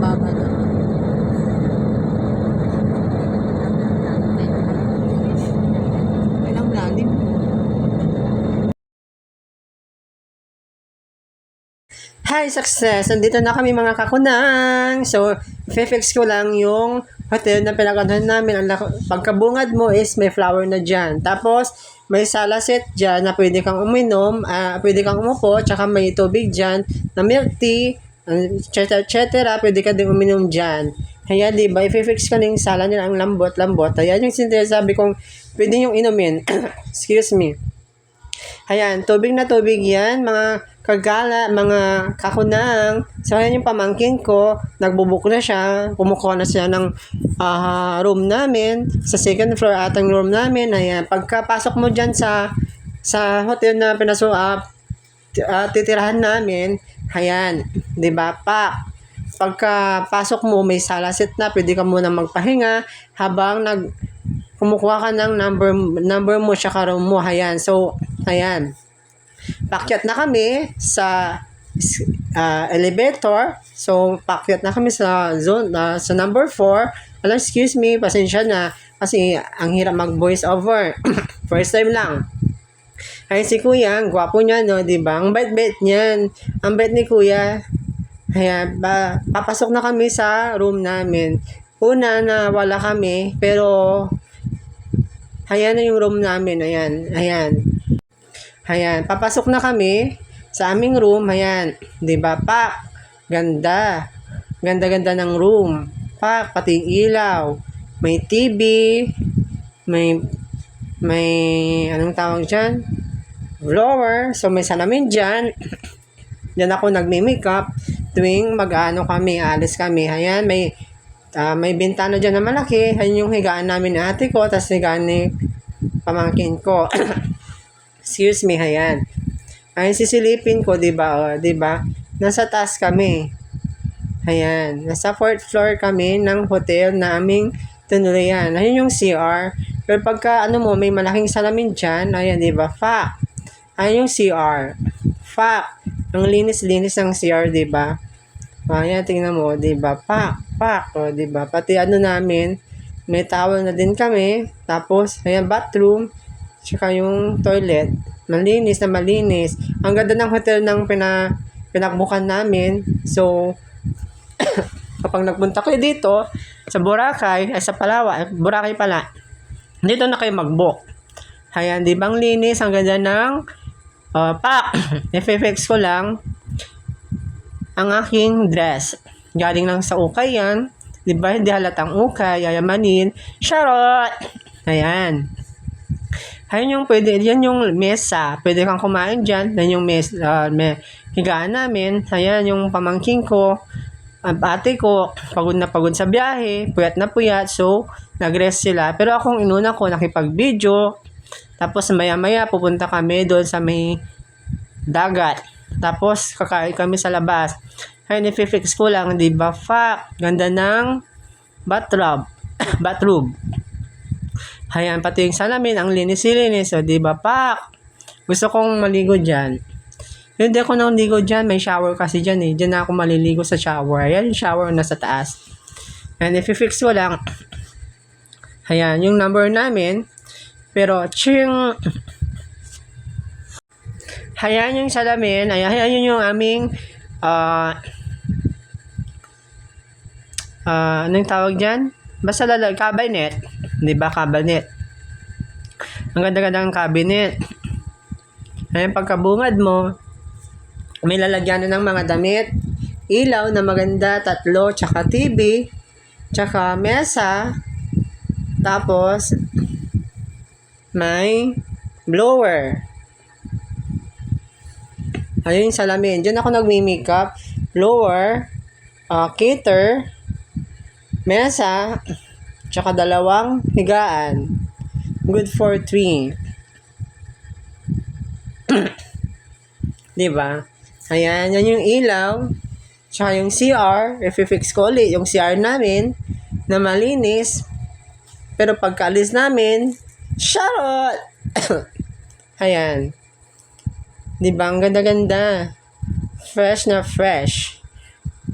baba naman. Ilang lalim. Hi, success! Nandito na kami mga kakunang. So, i-fix ko lang yung hotel na pinaganohan namin. Ang pagkabungad mo is may flower na dyan. Tapos, may sala set dyan na pwede kang uminom, pwede kang umupo, tsaka may tubig dyan na milk tea, etc. etc. Pwede ka din uminom dyan. Kaya, di ba, i-fix ko na yung sala nila, ang lambot-lambot. Ayan yung sinasabi kong pwede yung inumin. Excuse me. Ayan, tubig na tubig yan, mga kagala, mga kakunang. So, ayan yung pamangkin ko. Nagbubook na siya. Kumukuha na siya ng room namin. Sa second floor atang room namin. Ayan, pagkapasok mo dyan sa hotel na titirahan namin, ayan, di ba, pagkapasok mo, may sala set na, pwede ka muna magpahinga habang kumukuha ka ng number mo tsaka room mo. Ayan, so, ayan. Pakyat na kami sa elevator. So, pakyat na kami sa zone, sa number 4. Alam, excuse me, pasensya na. Kasi, ang hirap mag-voice over. First time lang. Ay, si Kuya, ang gwapo niya, no? Diba? Ang bait-bait niyan. Ang bait ni Kuya. Kaya, papasok na kami sa room namin. Una na wala kami, pero ayan na yung room namin. Ayan, ayan. Ayan, papasok na kami sa aming room. Ayan, di ba, Pak? Ganda. Ganda-ganda ng room. Pak, pati ilaw. May TV. May anong tawag dyan? Blower. So, may salamin dyan. Diyan ako nagme-makeup tuwing mag-ano kami, alis kami. Ayan, may bintana dyan na malaki. Ayan yung higaan namin ni ate ko, tapos higaan ni pamangkin ko. Excuse me, ayan. Ayan, sisilipin ko, diba? O, diba? Nasa taas kami. Ayan. Nasa 4th floor kami ng hotel na aming tinuloyan. Ayan yung CR. Pero pagka, may malaking salamin dyan. Ayan, diba? Ayan yung CR. Ang linis-linis ng CR, diba? Ayan, tingnan mo, diba? O, diba? Pati namin, may towel na din kami. Tapos, ayan, bathroom. Tsaka yung toilet, malinis na malinis. Ang ganda ng hotel ng pinakbukan namin. So, kapag nagpunta kayo dito, sa Boracay, sa Palawan, Boracay pala, dito na kayo mag-book. Ayan, di bang linis? Ang ganda ng FFX ko lang ang aking dress. Galing lang sa ukay yan. Di ba? Hindi halatang ukay, yayamanin. Charot! Ayan. Ayan yung pwede, yan yung mesa. Pwede kang kumain dyan. Yan yung higaan namin. Ayan yung pamangking ko. Ate ko, pagod na pagod sa biyahe. Puyat na puyat. So, nag-rest sila. Pero akong inuna ko, nakipag-video. Tapos maya-maya, pupunta kami doon sa may dagat. Tapos, kakain kami sa labas. Ayan, i-fix ko lang, di ba? Ganda ng bathroom. Ayan, pati yung salamin, ang linis-linis. So, di ba, Pak? Gusto kong maligo dyan. Hindi ako naligo dyan. May shower kasi dyan eh. Dyan na ako maliligo sa shower. Ayan, yung shower na sa taas. And if i-fix ko lang, ayan, yung number namin. Pero, ayan yung salamin. Ayan, yun yung aming, anong tawag dyan? Basta cabinet. Diba, cabinet? Ang ganda-ganda ng cabinet. Ayan, pagkabungad mo, may lalagyan ng mga damit, ilaw na maganda, 3, tsaka TV, tsaka mesa, tapos, may blower. Ayun yung salamin. Diyan ako nagmi-makeup. Blower, cater, mesa, tsaka 2 higaan. Good for 3. Diba? Ayan, yan yung ilaw. Tsaka yung CR. I-fix ko ulit yung CR namin na malinis. Pero pagkaalis namin, charot! Ayan. Diba? Ang ganda-ganda. Fresh na fresh.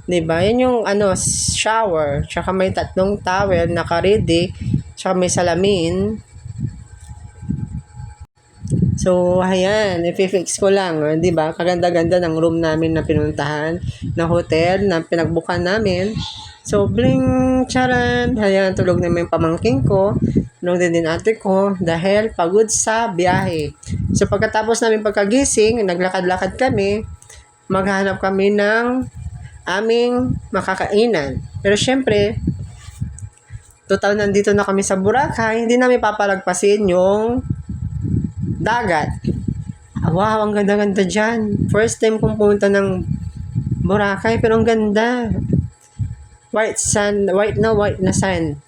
'Di ba? Yan yung ano, shower, tsaka may 3 towel naka-ready, tsaka may salamin. So, ayan, i-fix ko lang, 'di ba? Kaganda-ganda ng room namin na pinuntahan, na hotel na pinagbukan namin. So, bling, charan, ayan, tulog na yung pamangking ko, tulog din ate ko, dahil pagod sa biyahe. So, pagkatapos namin pagkagising, naglakad-lakad kami, maghanap kami ng aming makakainan. Pero syempre, total nandito na kami sa Boracay, hindi namin papalagpasin yung dagat. Wow, ang ganda-ganda dyan. First time kong pumunta ng Boracay, pero ang ganda. White na sand.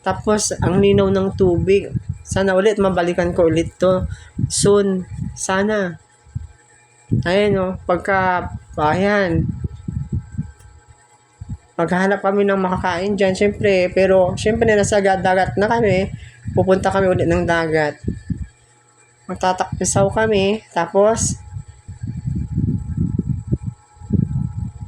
Tapos, ang linaw ng tubig. Sana ulit, mabalikan ko ulit to. Soon. Sana. Ayan, ayan. Maghahanap kami ng makakain dyan, syempre. Pero, syempre, nasa dagat na kami. Pupunta kami ulit ng dagat. Magtatakpisaw kami. Tapos,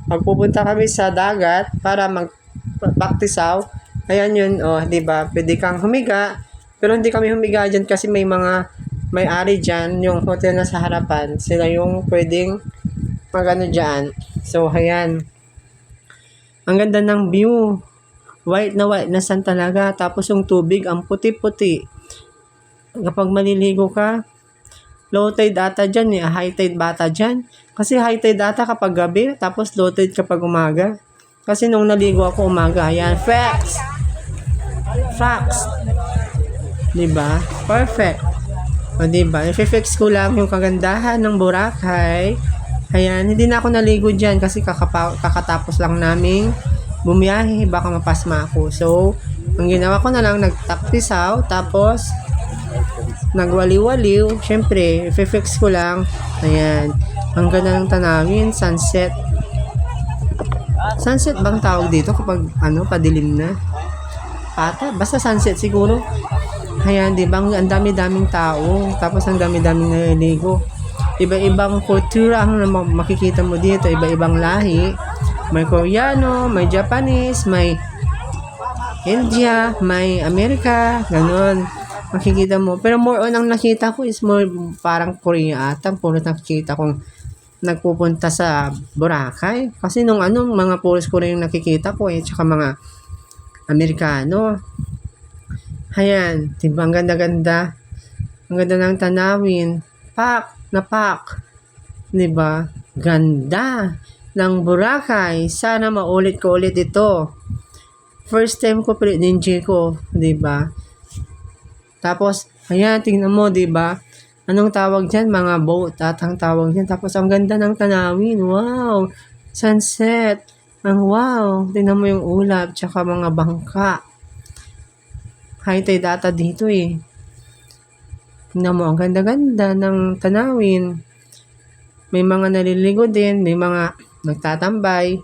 magpupunta kami sa dagat para magpaktisaw. Ayan yun, 'di ba? Pwede kang humiga, pero hindi kami humiga diyan kasi may-ari diyan, yung hotel na sa harapan. Sila yung pwedeng magano diyan. So, ayan. Ang ganda ng view. White na sand talaga. Tapos yung tubig, ang puti-puti. Kapag maliligo ka, low tide ata dyan high tide bata dyan. Kasi high tide ata kapag gabi, tapos low tide kapag umaga. Kasi nung naligo ako umaga, ayan, facts. Diba? Perfect. O diba? I-fix ko lang yung kagandahan ng Boracay. Ayan, hindi na ako naligo dyan kasi kakatapos lang naming bumiyahe, baka mapasma ako. So, ang ginawa ko na lang, nagtakpisaw, tapos nagwaliwaliw. Syempre, i-fix ko lang. Ayan. Ang ganda ng tanawin, sunset. Sunset bang tawag dito kapag padilim na? Basta sunset siguro. Ayan, di ba? Ang dami-daming tao. Tapos ang dami-daming naliligo. Iba-ibang kultura ang makikita mo dito. Iba-ibang lahi. May Koreano, may Japanese, may India, may Amerika, ganun. Makikita mo. Pero more on ang nakita ko is more parang Korea ata. Puro nakikita kong nagpupunta sa Boracay. Kasi nung mga posts ko rin yung nakikita ko tsaka mga Amerikano. Ayan. Diba? Ang ganda-ganda. Ang ganda ng tanawin. Pak. Diba? Ganda ng Boracay. Sana maulit ko ulit ito. First time ko ninja ko. Diba? Tapos, ayan, tingnan mo, diba? Anong tawag dyan? Mga boat at ang tawag dyan. Tapos, ang ganda ng tanawin. Wow! Sunset. Ang wow! Tingnan mo yung ulap, tsaka mga bangka. High tide data dito Tingnan mo, ang ganda-ganda ng tanawin. May mga naliligo din, may mga nagtatambay.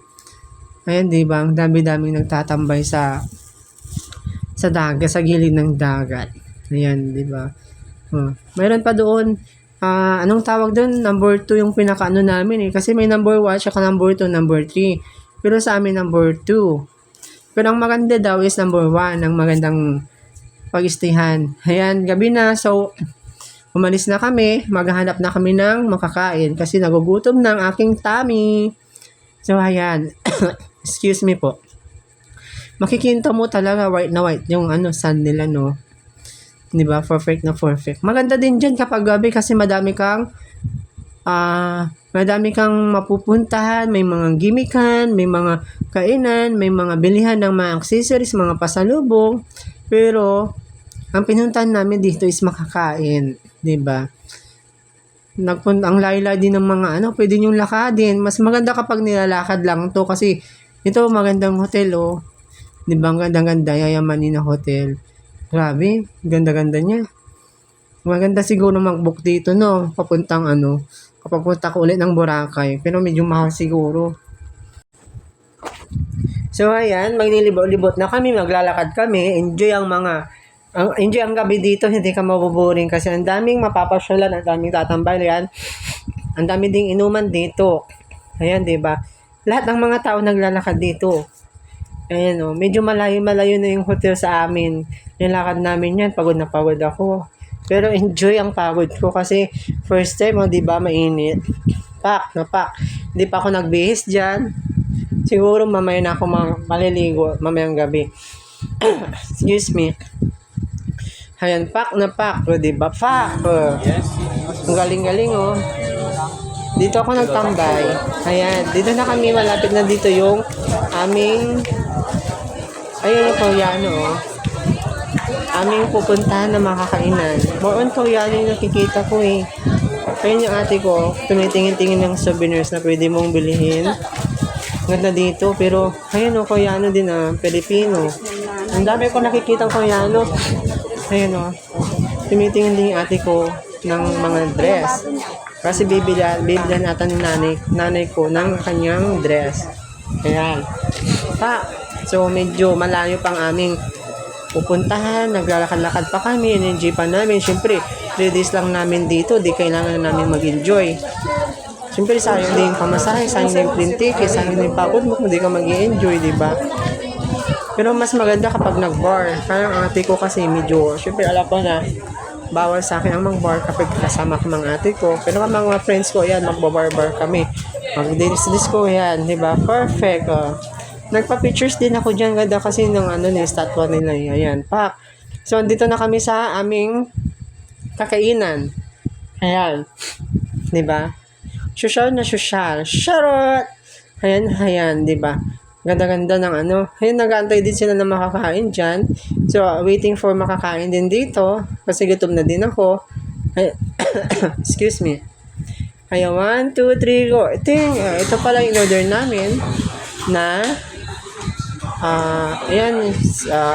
Ayan, diba? Ang dami-daming nagtatambay sa dagat, sa gilid ng dagat. Ayan, di ba? Mayroon pa doon, anong tawag doon? Number 2 yung pinakaano namin Kasi may number 1, saka number 2, number 3. Pero sa amin, number 2. Pero ang maganda daw is number 1, ang magandang pag-istayhan. Ayan, gabi na. So, umalis na kami. Maghahanap na kami ng makakain kasi nagugutom na ang aking tummy. So, ayan. Excuse me po. Makikita mo talaga white na white yung sun nila, no? Diba? Perfect na perfect. Maganda din dyan kapag gabi kasi madami kang mapupuntahan, may mga gimikan, may mga kainan, may mga bilihan ng mga accessories, mga pasalubong. Pero, ang pinuntahan namin dito is makakain. Diba? Ang layo din ng mga pwede niyong lakadin. Mas maganda kapag nilalakad lang to kasi ito magandang hotel, Diba? Ang ganda-ganda, yayamanin na hotel. Grabe, ganda-ganda niya. Maganda siguro mag-book dito, no? Papunta ko ulit ng Boracay. Pero medyo mahal siguro. So, ayan, maglilibot-libot na kami, maglalakad kami. Enjoy ang gabi dito, hindi ka mabuboring kasi ang daming mapapasyalan, ang daming tatambay yan. Ang dami ding inuman dito. Ayan, diba? lahat ng mga tao naglalakad dito. Ayan o, medyo malayo-malayo na yung hotel sa amin. Nilakad namin yan, pagod na pagod ako. Pero enjoy ang pagod ko kasi first time, di ba, mainit. Pak na pak. Hindi pa ako nagbihis dyan. Siguro mamaya na ako maliligo, mamayang gabi. Excuse me. Ayan, pak na pak. O, diba? Pak. Ang galing-galing, oh. Dito ako nagtambay. Ayan, dito na kami. Malapit na dito yung aming... Ayun yung Koreano, oh. Aming pupuntahan na makakainan. More on Koreano yung nakikita ko, eh. Ayun yung ate ko, tumitingin-tingin ng souvenirs na pwede mong bilhin. Ganda dito, pero ayun o, Koreano din Pilipino. Ang dami ko nakikita Koreano. Ayun o, tumitingin din yung ate ko ng mga dress. Kasi bibilan natin ni nanay ko ng kanyang dress. Ayan. So medyo malayo pang aming pupuntahan, naglalakad-lakad pa kami, in-enjoy pa namin. Siyempre, 3 days lang namin dito, di kailangan namin mag-enjoy. Siyempre, sayang din yung pamasahe, sayang din yung plane ticket, sayang din yung pagod mo kung di ka mag-enjoy, di ba? Pero mas maganda kapag nag-bar. Parang ate ko kasi medyo, siyempre alam ko na, bawal sa akin ang mag-bar kapag kasama ko mga ate ko. Pero ang mga friends ko, yan, magbabar-bar kami. Mag-disco, yan, di ba? Perfect, Nagpa-pictures din ako dyan, ganda kasi ng statwa nila. Ayan, pak. So, dito na kami sa aming kakainan. Ayan. Diba? Social na social. Charot! Ayan, diba? Ganda-ganda ng Ayan, nag-aantay din sila na makakain dyan. So, waiting for makakain din dito. Kasi gutom na din ako. Excuse me. Ayan, 1, 2, 3, go. Ito pala yung order namin na ayan,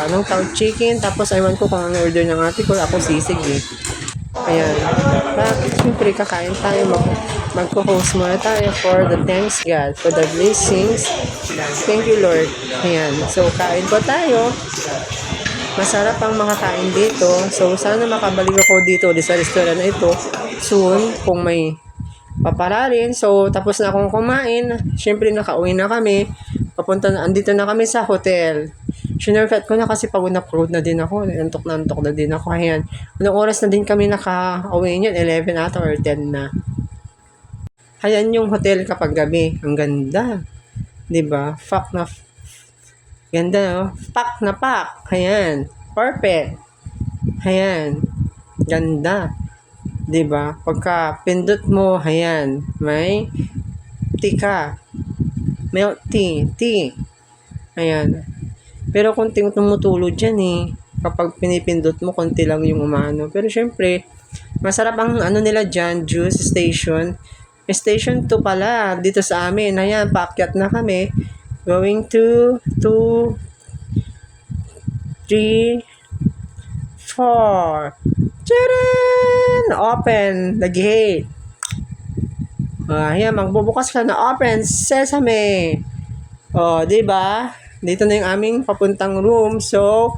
anong tawag, chicken, tapos aywan ko kung ang order ng ate ko, ako sisig eh. Ayan, siyempre kakain tayo, magpo-host muna tayo for the thanks God, for the blessings. Thank you Lord. Ayan, so kain po tayo. Masarap ang makakain dito, so sana makabalik ako dito sa restaurant na ito soon kung may papararin. So tapos na akong kumain, siyempre nakauwi na kami. Andito na kami sa hotel. Sinerkat ko na kasi pagod na din ako. Antok na din ako. Ayan. Anong oras na din kami naka-uwi niyan? 11 ata or 10 na. Ayan yung hotel kapag gabi. Ang ganda. Diba? Ganda, no? Pak na pak. Ayan. Perfect. Ayan. Ganda. Diba? Pagka pindot mo, ayan. May tika. Milk tea. Ayan. Pero konting tumutulo dyan eh. Kapag pinipindot mo, konti lang yung umano. Pero syempre, masarap ang nila dyan, juice station. Station 2 pala, dito sa amin. Ayan, paakyat na kami. Going to 2, 3, 4. Tcharan! Open the gate. Ayan, magbubukas ka na open sesame. Di ba? Dito na yung aming papuntang room. So,